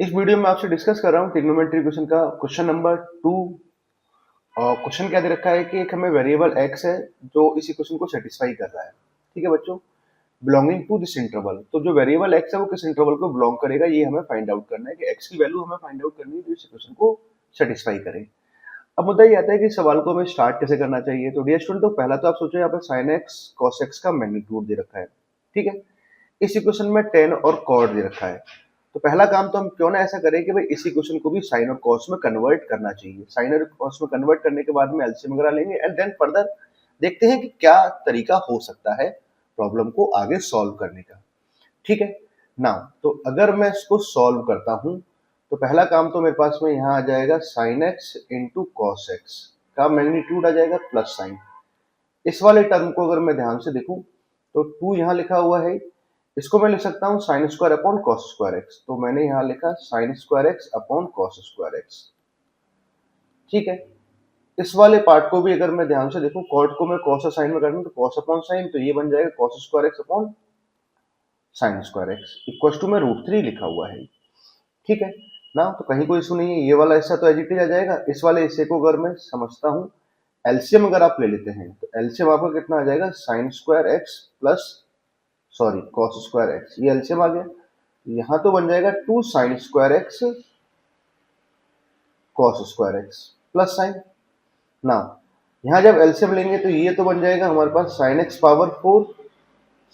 इस वीडियो में आपसे डिस्कस कर रहा हूँ ट्रिग्नोमेट्री इक्वेशन का क्वेश्चन नंबर 2। और क्वेश्चन क्या दे रखा है कि एक हमें वेरिएबल x है जो इस इक्वेशन को सेटिस्फाई कर रहा है। ठीक है बच्चों, बिलोंगिंग टू दिस इंटरवल। तो जो वेरिएबल x है वो किस इंटरवल को बिलोंग करेगा, ये हमें फाइंड आउट करना है कि x की वैल्यू हमें फाइंड आउट करनी है जो इस इक्वेशन को सेटिस्फाई करे। अब मुद्दा ये आता है कि सवाल को हमें स्टार्ट कैसे करना चाहिए। तो डियर स्टूडेंट, तो पहला तो आप सोचो यहाँ पर sin x cos x का मैग्नीट्यूड दे रखा है। ठीक है, इस इक्वेशन में tan और cot दे रखा है। तो पहला काम तो हम क्यों ना ऐसा करें कि भाई इस इक्वेशन को भी साइन और कॉस में कन्वर्ट करना चाहिए। साइन और कॉस में कन्वर्ट करने के बाद में एलसीएम वगैरह लेंगे एंड देन फर्दर देखते हैं कि क्या तरीका हो सकता है प्रॉब्लम को आगे सॉल्व करने का। ठीक है ना, तो अगर मैं इसको सॉल्व करता हूं तो पहला काम तो मेरे पास में यहाँ आ जाएगा sign x into cos x का मैग्नीट्यूड आ जाएगा प्लस साइन। इस वाले टर्म को अगर मैं ध्यान से देखूं तो 2 यहाँ लिखा हुआ है, इसको मैं लिख सकता हूँ sine square upon cos square x. तो मैंने यहाँ लिखा sign square x upon cos square x. ठीक है, इस वाले पार्ट को भी अगर मैं ध्यान से देखूं, कॉट को मैं कॉस और साइन में कर दूं तो कॉस अपॉन साइन, तो ये बन जाएगा cos square x upon sine square x equal to में √3 लिखा हुआ है। ठीक है ना, तो कहीं कोई इशू नहीं है। ये वाला हिस्सा तो एज इट इज आ जाएगा। इस वाले हिस्से को अगर मैं समझता हूँ, एलसीएम अगर आप ले लेते हैं तो एलसीएम आपका कितना आ जाएगा, sign square x plus sorry cos square x, ये एलसीएम आ गया। यहां तो बन जाएगा 2 sign square x cos square x plus sign. ना यहां जब एलसीएम लेंगे तो ये तो बन जाएगा हमारे पास sine x power 4,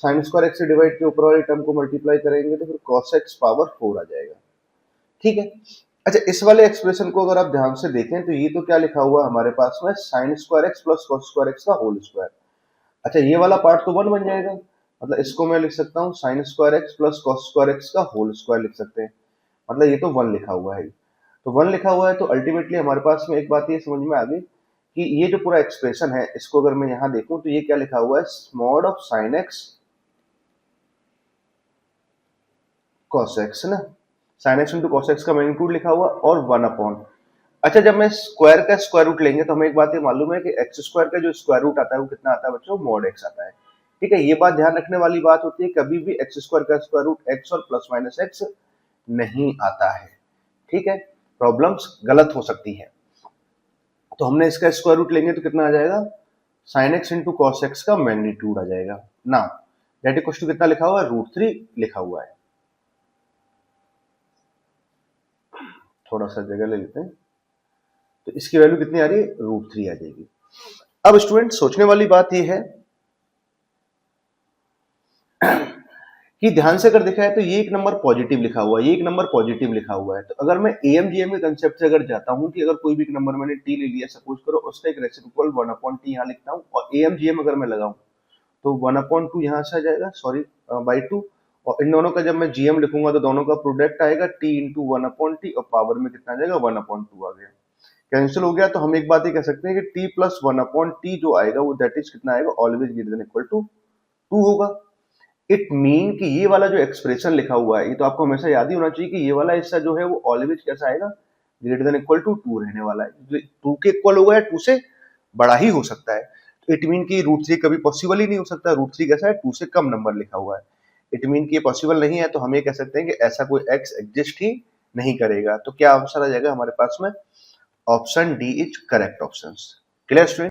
sine square x से डिवाइड के ऊपर वाली टर्म को मल्टीप्लाई करेंगे तो फिर कॉस एक्स पावर 4 आ जाएगा। ठीक है, अच्छा इस वाले एक्सप्रेशन को अगर आप ध्यान से देखें तो ये तो क्या लिखा हुआ है हमारे पास में, sign square x plus cos square x का होल स्क्वायर। अच्छा ये वाला पार्ट तो 1 बन जाएगा, मतलब इसको मैं लिख सकता हूँ sign square x plus cos square x का होल स्क्वायर लिख सकते हैं। मतलब ये तो 1 लिखा हुआ है। तो 1 लिखा हुआ है तो अल्टीमेटली हमारे पास में एक बात ये समझ में आ गई कि ये जो पूरा एक्सप्रेशन है इसको अगर मैं यहाँ देखूं तो ये क्या लिखा हुआ है, mod of sine x cos x ना, sine x into cos x का मैग्नीट्यूड लिखा हुआ और 1 अपॉन। अच्छा जब मैं स्क्वायर का स्क्वायर रूट लेंगे तो हमें एक बात ये मालूम है कि एक्स स्क्वायर का जो स्क्वायर रूट आता है वो कितना आता है बच्चों, मॉड एक्स आता है। ठीक है, ये बात ध्यान रखने वाली बात होती है, कभी भी एक्स स्क्वायर का स्क्वायर रूट एक्स और प्लस माइनस एक्स नहीं आता है। ठीक है, प्रॉब्लम्स गलत हो सकती है। तो हमने इसका स्क्वायर रूट लेंगे तो कितना आ जाएगा, sign x into cos x का मैग्नीट्यूड आ जाएगा ना, दैट इक्वल टू कितना लिखा हुआ है, √3 लिखा हुआ है। थोड़ा सा जगह ले लेते हैं, तो इसकी वैल्यू कितनी आ रही है, √3 आ जाएगी। अब स्टूडेंट सोचने वाली बात यह है कि ध्यान से अगर देखा है तो ये एक नंबर पॉजिटिव लिखा हुआ है, ये एक नंबर पॉजिटिव लिखा हुआ है। तो अगर मैं एएमजीएम के कंसेप्ट से अगर जाता हूं कि अगर कोई भी एक नंबर मैंने टी ले लिया, सपोज करो उसका एक रेसिप्रोकल 1/t यहाँ लिखता हूँ और एएमजीएम अगर मैं लगाऊं तो 1/2 यहाँ से आ जाएगा, सॉरी बाई 2, और इन दोनों का जब मैं जीएम लिखूंगा तो दोनों का प्रोडक्ट आएगा t इंटू 1/t और पावर में कितना आ जाएगा, 1/2 आ गया, कैंसिल हो गया। तो हम एक बात ही कह सकते हैं कि t प्लस 1/t जो आएगा वो दैट इज कितना आएगा, always greater than equal to 2 होगा। इट मीन कि ये वाला जो एक्सप्रेशन लिखा हुआ है ये तो आपको हमेशा याद ही होना चाहिए कि ये वाला हिस्सा जो है वो ऑलवेज कैसा आएगा, ग्रेटर देन इक्वल टू 2 रहने वाला है। 2 के इक्वल होगा या 2 से बड़ा ही हो सकता है। तो इट मीन कि √3 कभी पॉसिबल ही नहीं हो सकता, √3 कैसा है, 2 से कम नंबर लिखा हुआ है। इट मीन कि ये पॉसिबल नहीं है, तो हम ये कह सकते हैं कि ऐसा कोई एक्स एग्जिस्ट ही नहीं करेगा। तो क्या आंसर आ जाएगा हमारे पास में, option D is correct option. Clear student.